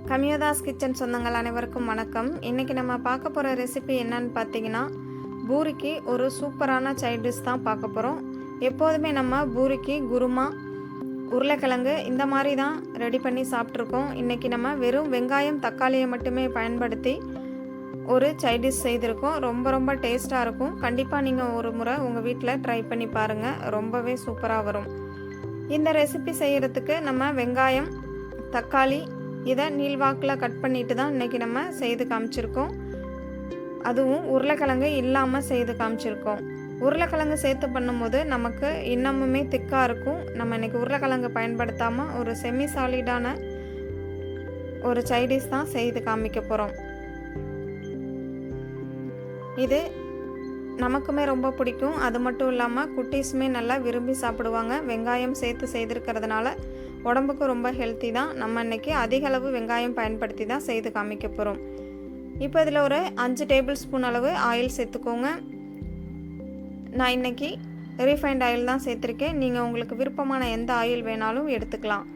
கமியோதாஸ் kitchen சொந்தங்கள் அனைவருக்கும் வணக்கம். இன்றைக்கி நம்ம பார்க்க போகிற ரெசிபி என்னன்னு பார்த்தீங்கன்னா, பூரிக்கு ஒரு சூப்பரான சைட் டிஷ் தான் பார்க்க போகிறோம். எப்போதுமே நம்ம பூரிக்கு குருமா, உருளைக்கிழங்கு இந்த மாதிரி தான் ரெடி பண்ணி சாப்பிட்ருக்கோம். இன்றைக்கி நம்ம வெறும் வெங்காயம் தக்காளியை மட்டுமே பயன்படுத்தி ஒரு சைட் டிஷ் செய்திருக்கோம். ரொம்ப டேஸ்ட்டாக இருக்கும். கண்டிப்பாக நீங்கள் ஒரு முறை உங்கள் வீட்டில் ட்ரை பண்ணி பாருங்கள், ரொம்பவே சூப்பராக வரும். இந்த ரெசிபி செய்கிறதுக்கு நம்ம வெங்காயம், தக்காளி இதை நீள்வாக்கில் கட் பண்ணிட்டு தான் இன்றைக்கி நம்ம செய்து காமிச்சிருக்கோம். அதுவும் உருளைக்கிழங்கு இல்லாமல் செய்து காமிச்சிருக்கோம். உருளைக்கிழங்கு சேர்த்து பண்ணும்போது நமக்கு இன்னமுமே திக்காக இருக்கும். நம்ம இன்றைக்கி உருளைக்கிழங்கு பயன்படுத்தாமல் ஒரு செமி சாலிடான ஒரு சைடிஷ் தான் செய்து காமிக்க போகிறோம். இது நமக்குமே ரொம்ப பிடிக்கும். அது மட்டும் இல்லாமல் குட்டீஸுமே நல்லா விரும்பி சாப்பிடுவாங்க. வெங்காயம் சேர்த்து செய்திருக்கிறதுனால உடம்புக்கு ரொம்ப ஹெல்த்தி தான். நம்ம இன்றைக்கி அதிக அளவு வெங்காயம் பயன்படுத்தி தான் செய்து காமிக்க போகிறோம். இப்போ இதில் ஒரு 5 டேபிள் ஸ்பூன் அளவு ஆயில் சேர்த்துக்கோங்க. நான் இன்றைக்கி ரீஃபைண்ட் ஆயில் தான் சேர்த்துருக்கேன். நீங்கள் உங்களுக்கு விருப்பமான எந்த ஆயில் வேணாலும் எடுத்துக்கலாம்.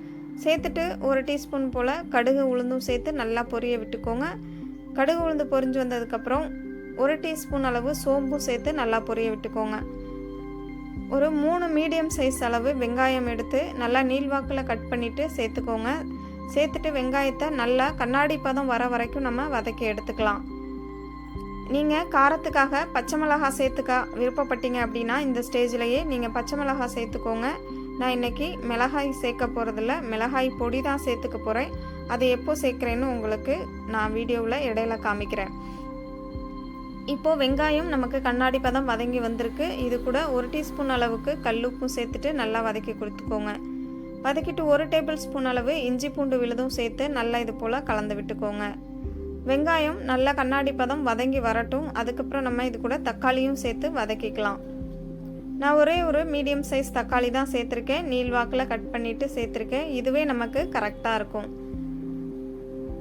சேர்த்துட்டு ஒரு டீஸ்பூன் போல் கடுகு உளுந்தும் சேர்த்து நல்லா பொரிய விட்டுக்கோங்க. கடுகு உளுந்து பொரிஞ்சு வந்ததுக்கப்புறம் ஒரு டீஸ்பூன் அளவு சோம்பும் சேர்த்து நல்லா பொரிய விட்டுக்கோங்க. ஒரு 3 மீடியம் சைஸ் அளவு வெங்காயம் எடுத்து நல்லா நீள்வாக்கில் கட் பண்ணிவிட்டு சேர்த்துக்கோங்க. சேர்த்துட்டு வெங்காயத்தை நல்லா கண்ணாடி பதம் வர வரைக்கும் நம்ம வதக்கி எடுத்துக்கலாம். நீங்கள் காரத்துக்காக பச்சை மிளகாய் விருப்பப்பட்டீங்க அப்படின்னா இந்த ஸ்டேஜ்லேயே நீங்கள் பச்சை மிளகாய் சேர்த்துக்கோங்க. நான் இன்றைக்கி மிளகாய் சேர்க்க போகிறதில்ல, மிளகாய் பொடி தான் சேர்த்துக்க போகிறேன். அது எப்போ சேர்க்குறேன்னு உங்களுக்கு நான் வீடியோவில் இடையில காமிக்கிறேன். இப்போது வெங்காயம் நமக்கு கண்ணாடி பதம் வதங்கி வந்திருக்கு. இது கூட ஒரு டீஸ்பூன் அளவுக்கு கல்லுப்பும் சேர்த்துட்டு நல்லா வதக்கி கொடுத்துக்கோங்க. வதக்கிட்டு ஒரு டேபிள் ஸ்பூன் அளவு இஞ்சி பூண்டு விழுதும் சேர்த்து நல்லா இது போல் கலந்து விட்டுக்கோங்க. வெங்காயம் நல்லா கண்ணாடி பதம் வதங்கி வரட்டும். அதுக்கப்புறம் நம்ம இது கூட தக்காளியும் சேர்த்து வதக்கிக்கலாம். நான் ஒரே ஒரு மீடியம் சைஸ் தக்காளி தான் சேர்த்துருக்கேன். நீள்வாக்கில் கட் பண்ணிவிட்டு சேர்த்துருக்கேன். இதுவே நமக்கு கரெக்டாக இருக்கும்.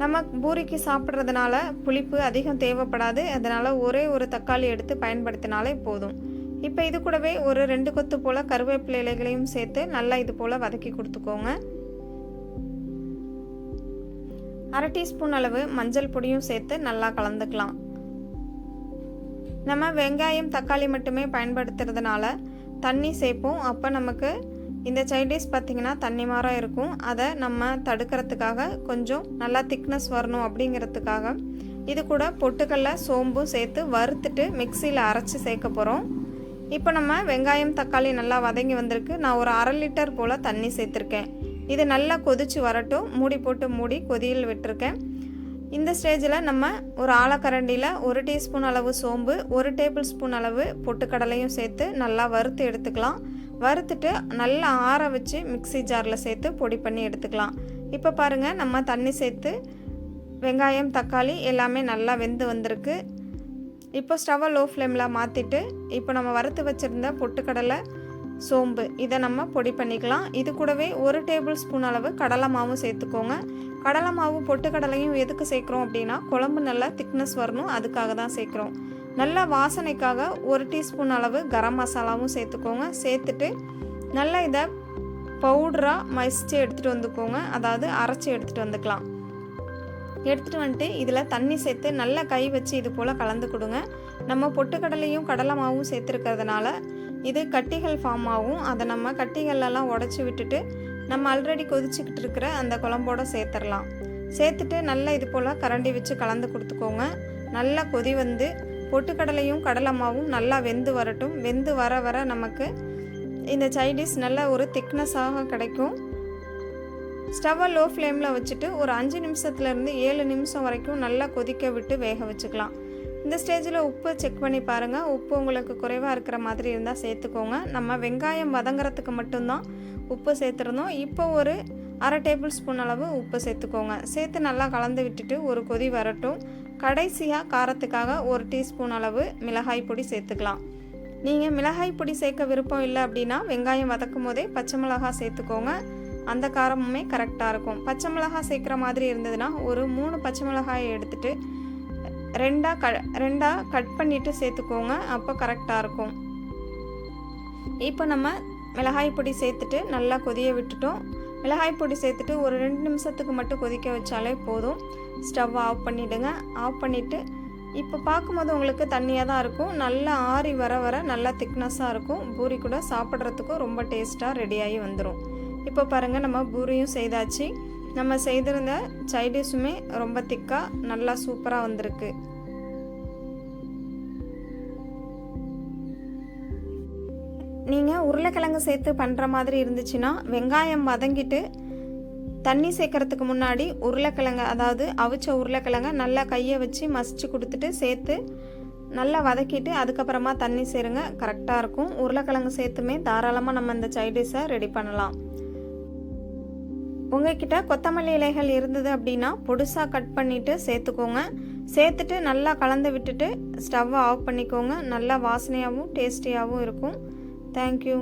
நம்ம பூரிக்கு சாப்பிட்றதுனால புளிப்பு அதிகம் தேவைப்படாது. அதனால் ஒரே ஒரு தக்காளி எடுத்து பயன்படுத்தினாலே போதும். இப்போ இது கூடவே ஒரு 2 கொத்து போல் கருவேப்பிலை இலைகளையும் சேர்த்து நல்லா இது போல் வதக்கி கொடுத்துக்கோங்க. அரை டீஸ்பூன் அளவு மஞ்சள் பொடியும் சேர்த்து நல்லா கலந்துக்கலாம். நம்ம வெங்காயம் தக்காளி மட்டுமே பயன்படுத்துறதுனால தண்ணி சேர்ப்போம். அப்போ நமக்கு இந்த சைட் டிஷ் பார்த்திங்கன்னா தண்ணி மாறாக இருக்கும். அதை நம்ம தடுக்கிறதுக்காக கொஞ்சம் நல்லா திக்னஸ் வரணும் அப்படிங்கிறதுக்காக இது கூட பொட்டுக்கடலை சோம்பும் சேர்த்து வறுத்துட்டு மிக்சியில் அரைச்சி சேர்க்க போகிறோம். இப்போ நம்ம வெங்காயம் தக்காளி நல்லா வதங்கி வந்திருக்கு. நான் ஒரு 1/2 லிட்டர் போல் தண்ணி சேர்த்துருக்கேன். இது நல்லா கொதித்து வரட்டும். மூடி போட்டு மூடி கொதியில் விட்டுருக்கேன். இந்த ஸ்டேஜில் நம்ம ஒரு ஆலக்கரண்டியில் 1 டீஸ்பூன் அளவு சோம்பு, 1 டேபிள் ஸ்பூன் அளவு பொட்டுக்கடலையும் சேர்த்து நல்லா வறுத்து எடுத்துக்கலாம். வறுத்துட்டு நல்லா ஆற வச்சு மிக்ஸி ஜாரில் சேர்த்து பொடி பண்ணி எடுத்துக்கலாம். இப்போ பாருங்கள், நம்ம தண்ணி சேர்த்து வெங்காயம் தக்காளி எல்லாமே நல்லா வெந்து வந்திருக்கு. இப்போ ஸ்டவ்வை லோ ஃப்ளேமில் மாற்றிட்டு இப்போ நம்ம வறுத்து வச்சுருந்த பொட்டுக்கடலை சோம்பு இதை நம்ம பொடி பண்ணிக்கலாம். இது கூடவே 1 டேபிள் ஸ்பூன் அளவு கடலை மாவும் சேர்த்துக்கோங்க. கடலை மாவு பொட்டுக்கடலையும் எதுக்கு சேர்க்குறோம் அப்படின்னா குழம்பு நல்லா திக்னஸ் வரணும், அதுக்காக தான் சேர்க்குறோம். நல்லா வாசனைக்காக 1 டீஸ்பூன் அளவு கரம் மசாலாவும் சேர்த்துக்கோங்க. சேர்த்துட்டு நல்லா இதை பவுடராக மசிச்சு எடுத்துகிட்டு வந்துக்கோங்க. அதாவது அரைச்சி எடுத்துகிட்டு வந்துக்கலாம். எடுத்துகிட்டு வந்துட்டு இதில் தண்ணி சேர்த்து நல்லா கை வச்சு இது போல் கலந்து கொடுங்க. நம்ம பொட்டுக்கடலையும் கடலை மாவும் சேர்த்துருக்கிறதுனால இது கட்டிகள் ஃபார்ம் ஆகும். அதை நம்ம கட்டிகளெல்லாம் உடச்சி விட்டுட்டு நம்ம ஆல்ரெடி கொதிச்சுக்கிட்டு இருக்கிற அந்த குழம்போடு சேர்த்துடலாம். சேர்த்துட்டு நல்லா இது போல் கரண்டி வச்சு கலந்து கொடுத்துக்கோங்க. நல்லா கொதி வந்து பொட்டுக்கடலையும் கடலை மாவும் நல்லா வெந்து வரட்டும். வெந்து வர வர நமக்கு இந்த சைடிஷ் நல்ல ஒரு திக்னஸாக கிடைக்கும். ஸ்டவ்வை லோ ஃப்ளேமில் வச்சுட்டு ஒரு 5 நிமிஷத்துலேருந்து 7 நிமிஷம் வரைக்கும் நல்லா கொதிக்க விட்டு வேக வச்சுக்கலாம். இந்த ஸ்டேஜில் உப்பு செக் பண்ணி பாருங்கள். உப்பு உங்களுக்கு குறைவாக இருக்கிற மாதிரி இருந்தால் சேர்த்துக்கோங்க. நம்ம வெங்காயம் வதங்குறதுக்கு மட்டும்தான் உப்பு சேர்த்துருந்தோம். இப்போ ஒரு 1/2 டேபிள் ஸ்பூன் அளவு உப்பு சேர்த்துக்கோங்க. சேர்த்து நல்லா கலந்து விட்டுட்டு ஒரு கொதி வரட்டும். கடைசியாக காரத்துக்காக 1 டீஸ்பூன் அளவு மிளகாய் பொடி சேர்த்துக்கலாம். நீங்கள் மிளகாய் பொடி சேர்க்க விருப்பம் இல்லை அப்படின்னா வெங்காயம் வதக்கும் போதே பச்சை மிளகாய் சேர்த்துக்கோங்க. அந்த காரமுமே கரெக்டாக இருக்கும். பச்சை மிளகாய் சேர்க்குற மாதிரி இருந்ததுன்னா ஒரு 3 பச்சை மிளகாயை எடுத்துகிட்டு ரெண்டாக கட் பண்ணிவிட்டு சேர்த்துக்கோங்க. அப்போ கரெக்டாக இருக்கும். இப்போ நம்ம மிளகாய் பொடி சேர்த்துட்டு நல்லா கொதிய விட்டுட்டோம். மிளகாய் பொடி சேர்த்துட்டு ஒரு 2 நிமிஷத்துக்கு மட்டும் கொதிக்க வச்சாலே போதும். ஸ்டவ் ஆஃப் பண்ணிவிடுங்க. ஆஃப் பண்ணிவிட்டு இப்போ பார்க்கும்போது உங்களுக்கு தண்ணியாக தான் இருக்கும். நல்லா ஆறி வர வர நல்லா திக்னஸாக இருக்கும். பூரி கூட சாப்பிட்றதுக்கும் ரொம்ப டேஸ்ட்டாக ரெடியாகி வந்துடும். இப்போ பாருங்கள், நம்ம பூரியும் செய்தாச்சு. நம்ம செய்திருந்த சைடிஷுமே ரொம்ப திக்காக நல்லா சூப்பராக வந்திருக்கு. நீங்கள் உருளைக்கிழங்கு சேர்த்து பண்ணுற மாதிரி இருந்துச்சுன்னா வெங்காயம் வதங்கிட்டு தண்ணி சேர்க்கறதுக்கு முன்னாடி உருளைக்கிழங்கு, அதாவது அவிச்ச உருளைக்கிழங்க நல்லா கையை வச்சு மசிச்சு கொடுத்துட்டு சேர்த்து நல்லா வதக்கிட்டு அதுக்கப்புறமா தண்ணி சேருங்க. கரெக்டாக இருக்கும். உருளைக்கிழங்கு சேர்த்துமே தாராளமாக நம்ம இந்த சைடிஷை ரெடி பண்ணலாம். உங்ககிட்ட கொத்தமல்லி இலைகள் இருந்தது அப்படின்னா பொடுசாக கட் பண்ணிவிட்டு சேர்த்துக்கோங்க. சேர்த்துட்டு நல்லா கலந்து விட்டுட்டு ஸ்டவ்வை ஆஃப் பண்ணிக்கோங்க. நல்லா வாசனையாகவும் டேஸ்டியாகவும் இருக்கும். தேங்க்யூ.